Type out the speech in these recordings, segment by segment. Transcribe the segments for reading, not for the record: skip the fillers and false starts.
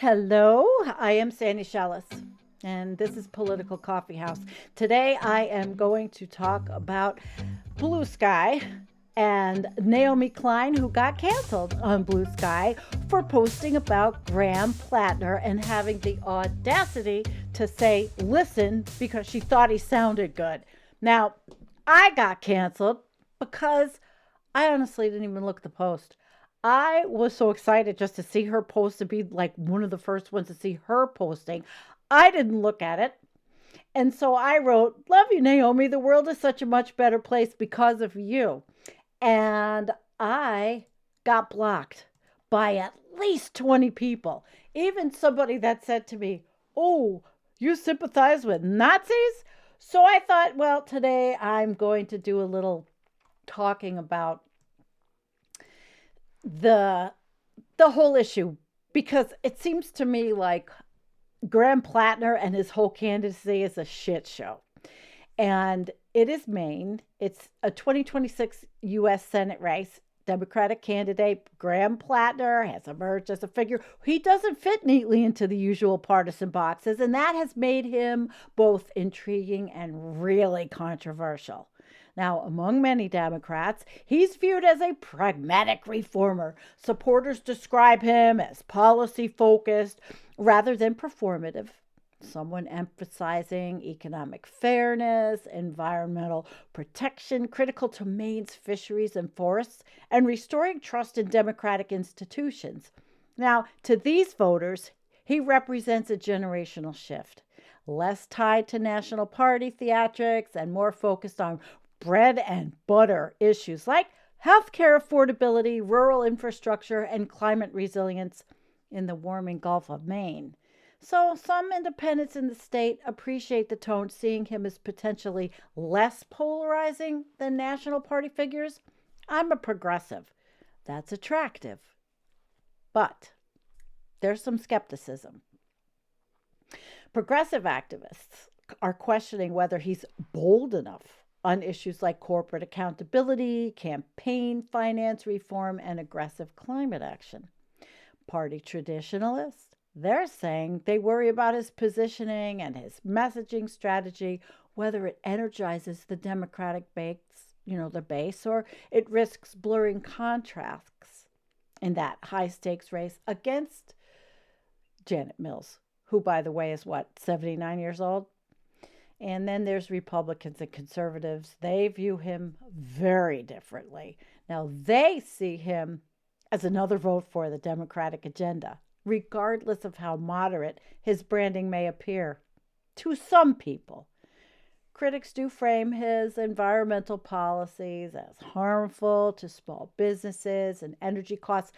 Hello, I am Sandy Shellis, and this is Political Coffeehouse. Today I am going to talk about Bluesky and Naomi Klein, who got canceled on Bluesky for posting about Graham Platner and having the audacity to say, listen, because she thought he sounded good. Now, I got canceled because I honestly didn't even look at the post. I was so excited just to see her post to be like one of the first ones to see her posting. I didn't look at it. And so I wrote, love you, Naomi. The world is such a much better place because of you. And I got blocked by at least 20 people. Even somebody that said to me, oh, you sympathize with Nazis? So I thought, well, today I'm going to do a little talking about the the whole issue, because it seems to me like Graham Platner and his whole candidacy is a shit show. And it is Maine. It's a 2026 U.S. Senate race. Democratic candidate Graham Platner has emerged as a figure. He doesn't fit neatly into the usual partisan boxes, and that has made him both intriguing and really controversial. Now, among many Democrats, he's viewed as a pragmatic reformer. Supporters describe him as policy focused rather than performative, someone emphasizing economic fairness, environmental protection, critical to Maine's fisheries and forests, and restoring trust in democratic institutions. Now, to these voters, he represents a generational shift, less tied to national party theatrics and more focused on bread and butter issues like healthcare affordability, rural infrastructure, and climate resilience in the warming Gulf of Maine. So some independents in the state appreciate the tone, seeing him as potentially less polarizing than national party figures. I'm a progressive. That's attractive. But there's some skepticism. Progressive activists are questioning whether he's bold enough on issues like corporate accountability, campaign finance reform, and aggressive climate action. Party traditionalists, they're saying they worry about his positioning and his messaging strategy, whether it energizes the Democratic base, the base, or it risks blurring contrasts in that high stakes race against Janet Mills, who, by the way, is 79 years old? And then there's Republicans and conservatives. They view him very differently. Now, they see him as another vote for the Democratic agenda, regardless of how moderate his branding may appear to some people. Critics do frame his environmental policies as harmful to small businesses and energy costs,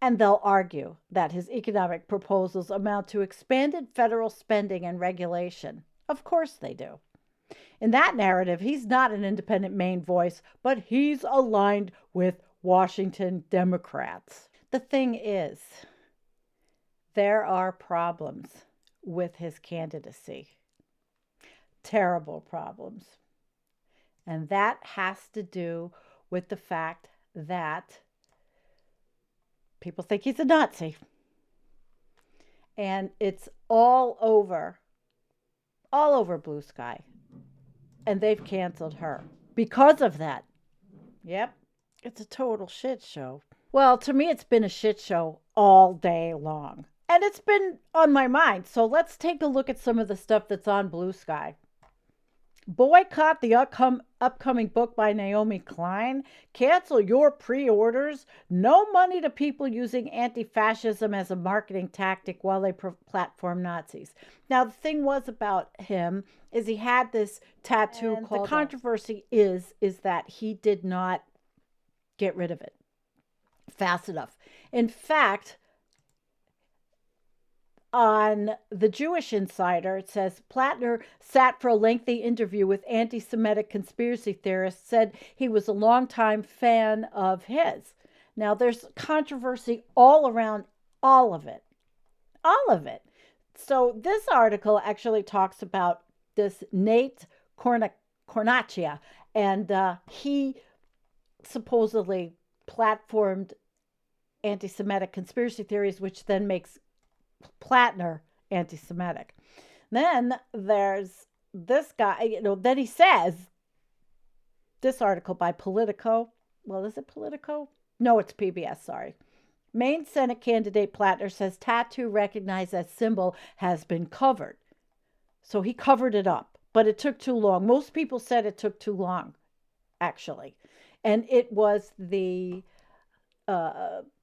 and they'll argue that his economic proposals amount to expanded federal spending and regulation. Of course they do. In that narrative, he's not an independent Maine voice, but he's aligned with Washington Democrats. The thing is, there are problems with his candidacy. Terrible problems. And that has to do with the fact that people think he's a Nazi. And it's all over Bluesky. And they've canceled her because of that. Yep, it's a total shit show. Well, to me, it's been a shit show all day long. And it's been on my mind. So let's take a look at some of the stuff that's on Bluesky. Boycott the upcoming book by Naomi Klein. Cancel your pre-orders. No money to people using anti-fascism as a marketing tactic while they platform Nazis. Now, the thing was about him is he had this tattoo called... The controversy is that he did not get rid of it fast enough. In fact, on the Jewish Insider, it says Platner sat for a lengthy interview with anti-Semitic conspiracy theorists, said he was a longtime fan of his. Now, there's controversy all around all of it. All of it. So this article actually talks about this Nate Cornacchia, and he supposedly platformed anti-Semitic conspiracy theories, which then makes Platner anti-Semitic. Then there's this guy, then he says, this article by Politico. Well, is it Politico? No, it's PBS, sorry. Maine Senate candidate Platner says tattoo recognized as symbol has been covered. So he covered it up, but it took too long. Most people said it took too long, actually. And it was the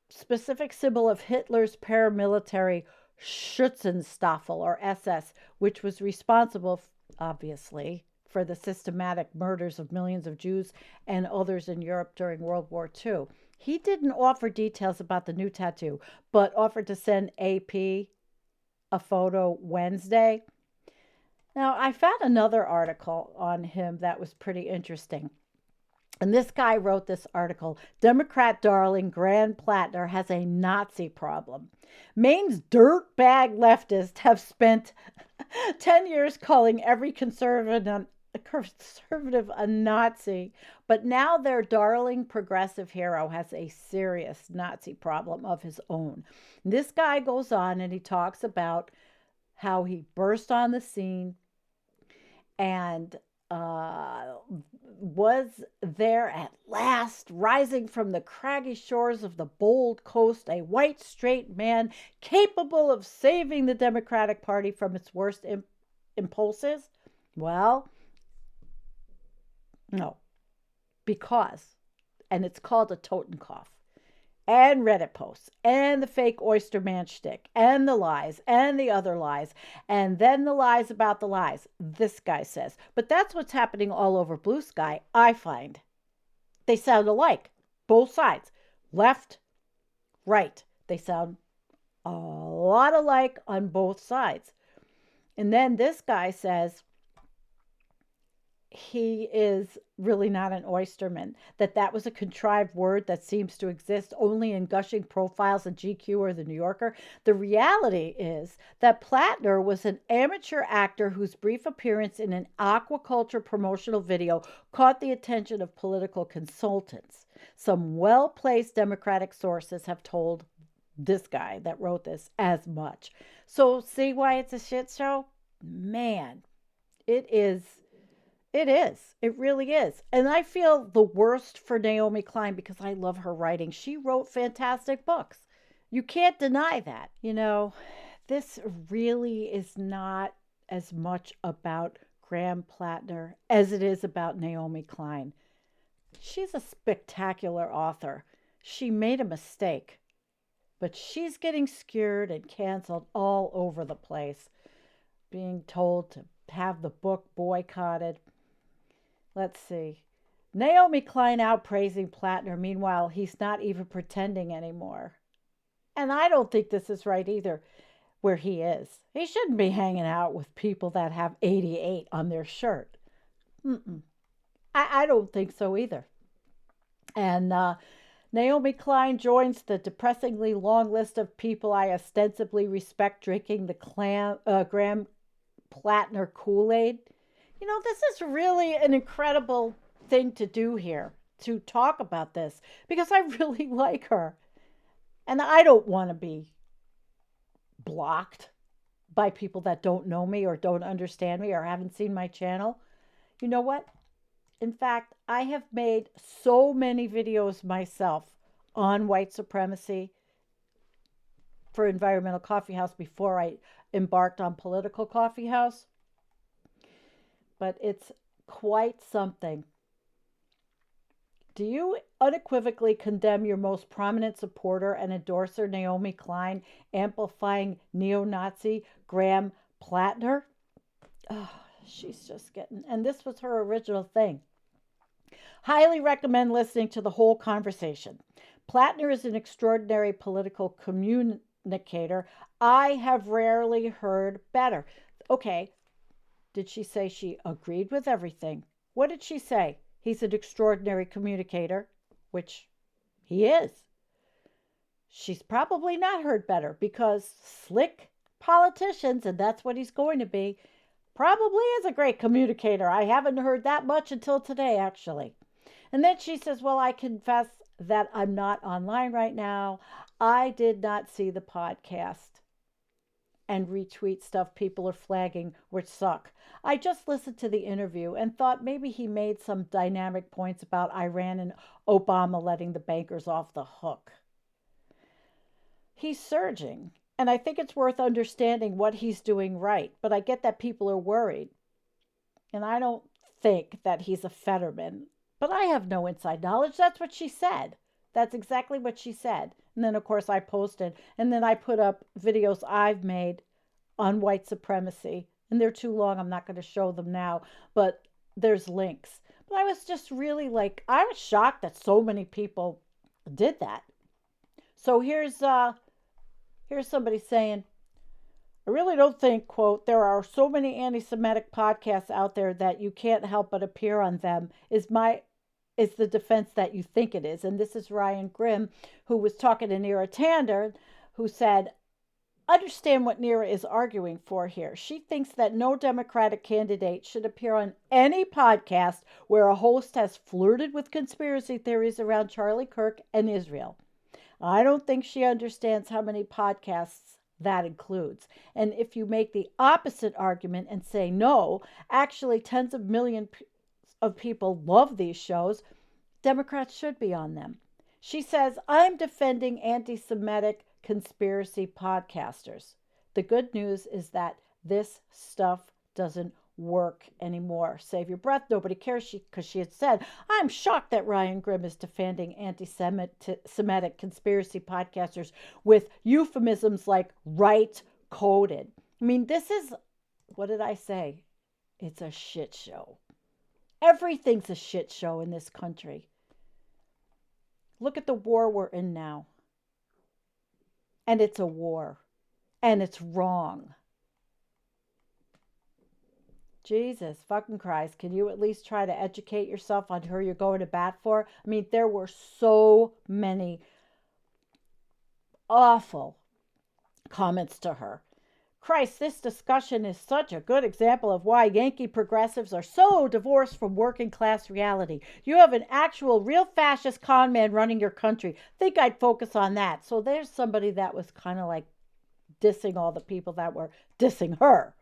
specific symbol of Hitler's paramilitary Schützenstaffel, or SS, which was responsible, obviously, for the systematic murders of millions of Jews and others in Europe during World War II. He didn't offer details about the new tattoo, but offered to send AP a photo Wednesday. Now, I found another article on him that was pretty interesting. And this guy wrote this article. Democrat darling Graham Platner has a Nazi problem. Maine's dirtbag leftists have spent 10 years calling every conservative a Nazi, but now their darling progressive hero has a serious Nazi problem of his own. And this guy goes on and he talks about how he burst on the scene and was there at last, rising from the craggy shores of the bold coast, a white, straight man capable of saving the Democratic Party from its worst impulses? Well, no, because, and it's called a Totenkopf, and Reddit posts, and the fake Oyster Man shtick, and the lies, and the other lies, and then the lies about the lies, this guy says. But that's what's happening all over Bluesky, I find. They sound alike, both sides, left, right. They sound a lot alike on both sides. And then this guy says he is really not an oysterman, that was a contrived word that seems to exist only in gushing profiles in GQ or the New Yorker. The reality is that Platner was an amateur actor whose brief appearance in an aquaculture promotional video caught the attention of political consultants. Some well-placed Democratic sources have told this guy that wrote this as much. So see why it's a shit show? Man, it is. It is. It really is. And I feel the worst for Naomi Klein because I love her writing. She wrote fantastic books. You can't deny that. This really is not as much about Graham Platner as it is about Naomi Klein. She's a spectacular author. She made a mistake, but she's getting skewered and canceled all over the place, being told to have the book boycotted. Let's see. Naomi Klein out praising Platner. Meanwhile, he's not even pretending anymore. And I don't think this is right either, where he is. He shouldn't be hanging out with people that have 88 on their shirt. I don't think so either. And Naomi Klein joins the depressingly long list of people I ostensibly respect drinking the Graham Platner Kool-Aid. This is really an incredible thing to do here, to talk about this, because I really like her. And I don't want to be blocked by people that don't know me or don't understand me or haven't seen my channel. You know what? In fact, I have made so many videos myself on white supremacy for Environmental Coffeehouse before I embarked on Political Coffeehouse. But it's quite something. Do you unequivocally condemn your most prominent supporter and endorser, Naomi Klein, amplifying neo-Nazi Graham Platner? Oh, she's just getting... And this was her original thing. Highly recommend listening to the whole conversation. Platner is an extraordinary political communicator. I have rarely heard better. Okay. Did she say she agreed with everything? What did she say? He's an extraordinary communicator, which he is. She's probably not heard better because slick politicians, and that's what he's going to be, probably is a great communicator. I haven't heard that much until today, actually. And then she says, well, I confess that I'm not online right now. I did not see the podcast. and retweet stuff people are flagging, which suck. I just listened to the interview and thought maybe he made some dynamic points about Iran and Obama letting the bankers off the hook. He's surging, and I think it's worth understanding what he's doing right, but I get that people are worried. And I don't think that he's a Fetterman, but I have no inside knowledge. That's what she said. That's exactly what she said. And then, of course, I posted, and then I put up videos I've made on white supremacy. And they're too long. I'm not going to show them now, but there's links. But I was just really like, I was shocked that so many people did that. So here's somebody saying, I really don't think, quote, there are so many anti-Semitic podcasts out there that you can't help but appear on them is the defense that you think it is. And this is Ryan Grimm, who was talking to Neera Tander, who said, understand what Neera is arguing for here. She thinks that no Democratic candidate should appear on any podcast where a host has flirted with conspiracy theories around Charlie Kirk and Israel. I don't think she understands how many podcasts that includes. And if you make the opposite argument and say no, actually tens of millions of people love these shows, Democrats should be on them. She says, I'm defending anti-Semitic conspiracy podcasters. The good news is that this stuff doesn't work anymore. Save your breath. Nobody cares, because she had said, I'm shocked that Ryan Grimm is defending anti-Semitic conspiracy podcasters with euphemisms like right coded. I mean, this is, what did I say? It's a shit show. Everything's a shit show in this country. Look at the war we're in now. And it's a war. And it's wrong. Jesus fucking Christ. Can you at least try to educate yourself on who you're going to bat for? I mean, there were so many awful comments to her. Christ, this discussion is such a good example of why Yankee progressives are so divorced from working class reality. You have an actual real fascist con man running your country. Think I'd focus on that. So there's somebody that was kind of like dissing all the people that were dissing her.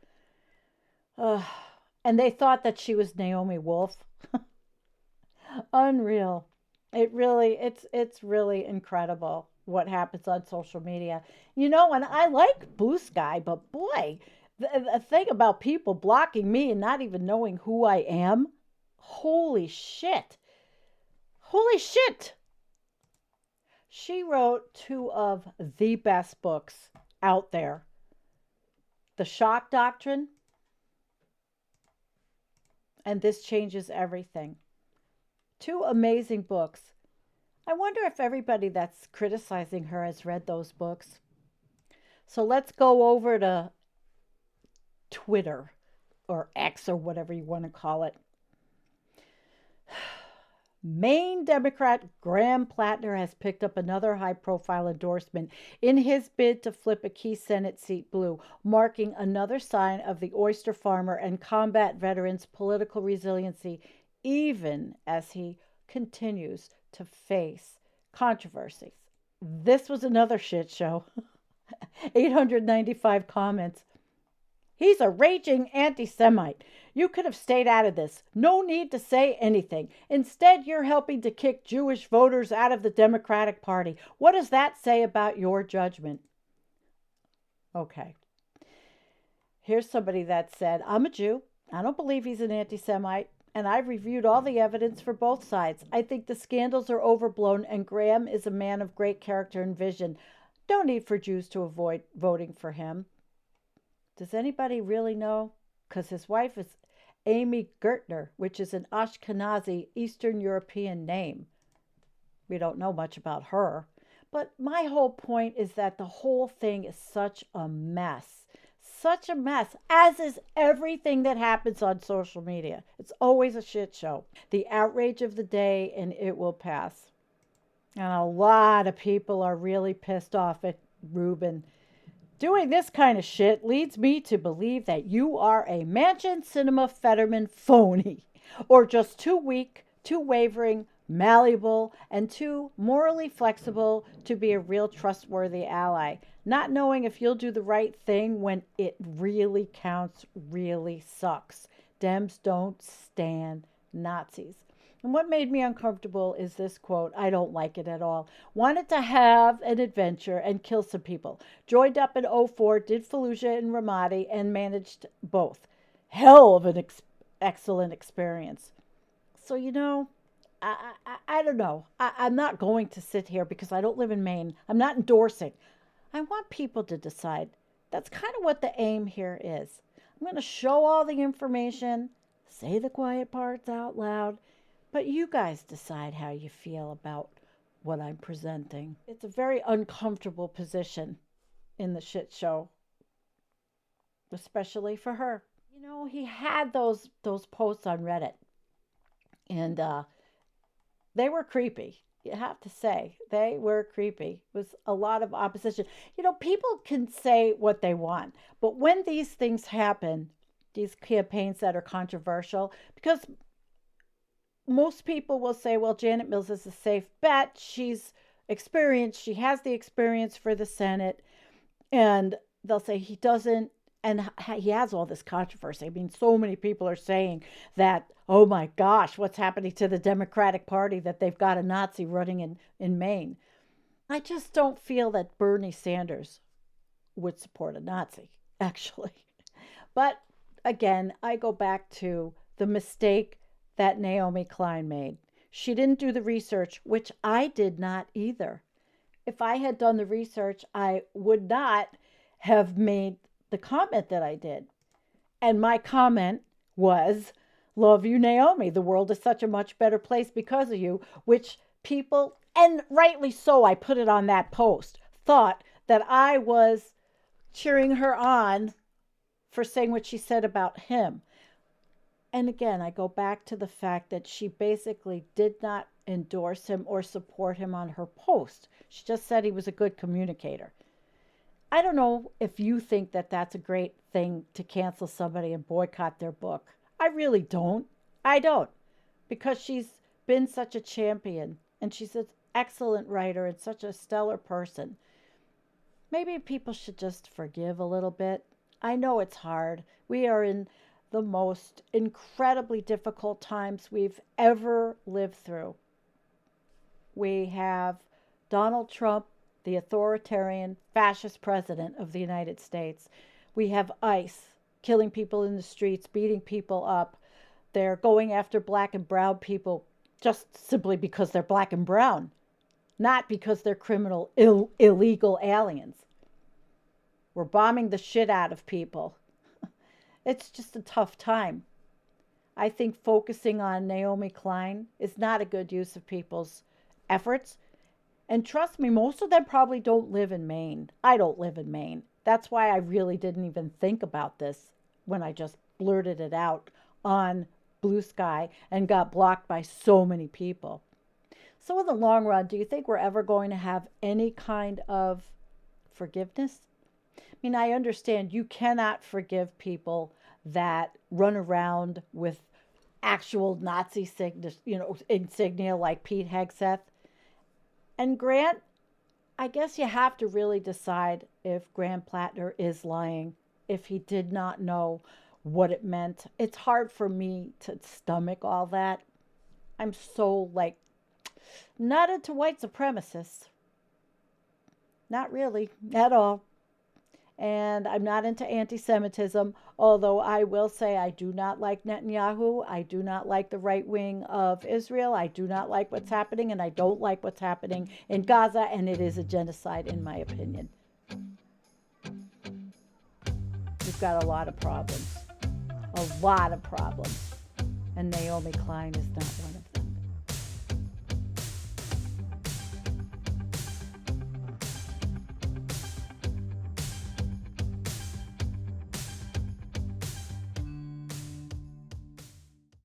And they thought that she was Naomi Wolf. Unreal. It's really incredible what happens on social media. You know, and I like Bluesky, but boy, the thing about people blocking me and not even knowing who I am, holy shit. Holy shit. She wrote two of the best books out there. The Shock Doctrine and This Changes Everything. Two amazing books. I wonder if everybody that's criticizing her has read those books. So let's go over to Twitter or X or whatever you want to call it. Maine Democrat Graham Platner has picked up another high-profile endorsement in his bid to flip a key Senate seat blue, marking another sign of the oyster farmer and combat veteran's political resiliency, even as he continues to face controversies. This was another shit show. 895 comments. He's a raging anti-Semite. You could have stayed out of this. No need to say anything. Instead, you're helping to kick Jewish voters out of the Democratic Party. What does that say about your judgment? Okay. Here's somebody that said, I'm a Jew. I don't believe he's an anti-Semite. And I've reviewed all the evidence for both sides. I think the scandals are overblown, and Graham is a man of great character and vision. No need for Jews to avoid voting for him. Does anybody really know? Because his wife is Amy Gertner, which is an Ashkenazi Eastern European name. We don't know much about her. But my whole point is that the whole thing is such a mess. Such a mess, as is everything that happens on social media. It's always a shit show. The outrage of the day, and it will pass. And a lot of people are really pissed off at Rubin. Doing this kind of shit leads me to believe that you are a Mansion Cinema Fetterman phony, or just too weak, too wavering, malleable, and too morally flexible to be a real trustworthy ally. Not knowing if you'll do the right thing when it really counts really sucks. Dems don't stand Nazis. And what made me uncomfortable is this quote. I don't like it at all. Wanted to have an adventure and kill some people. Joined up in '04, did Fallujah and Ramadi, and managed both. Hell of an excellent experience. So, I don't know. I'm not going to sit here because I don't live in Maine. I'm not endorsing. I want people to decide. That's kind of what the aim here is. I'm going to show all the information, say the quiet parts out loud, but you guys decide how you feel about what I'm presenting. It's a very uncomfortable position in the shit show, especially for her. He had those posts on Reddit, and they were creepy. You have to say, they were creepy. It was a lot of opposition. People can say what they want, but when these things happen, these campaigns that are controversial, because most people will say, well, Janet Mills is a safe bet. She's experienced. She has the experience for the Senate. And they'll say he doesn't. And he has all this controversy. I mean, so many people are saying that, oh my gosh, what's happening to the Democratic Party that they've got a Nazi running in Maine. I just don't feel that Bernie Sanders would support a Nazi, actually. But again, I go back to the mistake that Naomi Klein made. She didn't do the research, which I did not either. If I had done the research, I would not have made the comment that I did. And my comment was, love you, Naomi. The world is such a much better place because of you, which people, and rightly so, I put it on that post, thought that I was cheering her on for saying what she said about him. And again, I go back to the fact that she basically did not endorse him or support him on her post. She just said he was a good communicator. I don't know if you think that that's a great thing to cancel somebody and boycott their book. I really don't. I don't. Because she's been such a champion and she's an excellent writer and such a stellar person. Maybe people should just forgive a little bit. I know it's hard. We are in the most incredibly difficult times we've ever lived through. We have Donald Trump, the authoritarian fascist president of the United States. We have ICE killing people in the streets, beating people up. They're going after black and brown people just simply because they're black and brown, not because they're criminal, illegal aliens. We're bombing the shit out of people. It's just a tough time. I think focusing on Naomi Klein is not a good use of people's efforts. And trust me, most of them probably don't live in Maine. I don't live in Maine. That's why I really didn't even think about this when I just blurted it out on Bluesky and got blocked by so many people. So in the long run, do you think we're ever going to have any kind of forgiveness? I mean, I understand you cannot forgive people that run around with actual Nazi insignia like Pete Hegseth. And Grant, I guess you have to really decide if Grant Platner is lying, if he did not know what it meant. It's hard for me to stomach all that. I'm so, not into white supremacists. Not really, at all. And I'm not into anti-Semitism, although I will say I do not like Netanyahu. I do not like the right wing of Israel. I do not like what's happening, and I don't like what's happening in Gaza, and it is a genocide in my opinion. We've got a lot of problems. A lot of problems. And Naomi Klein is not one of them.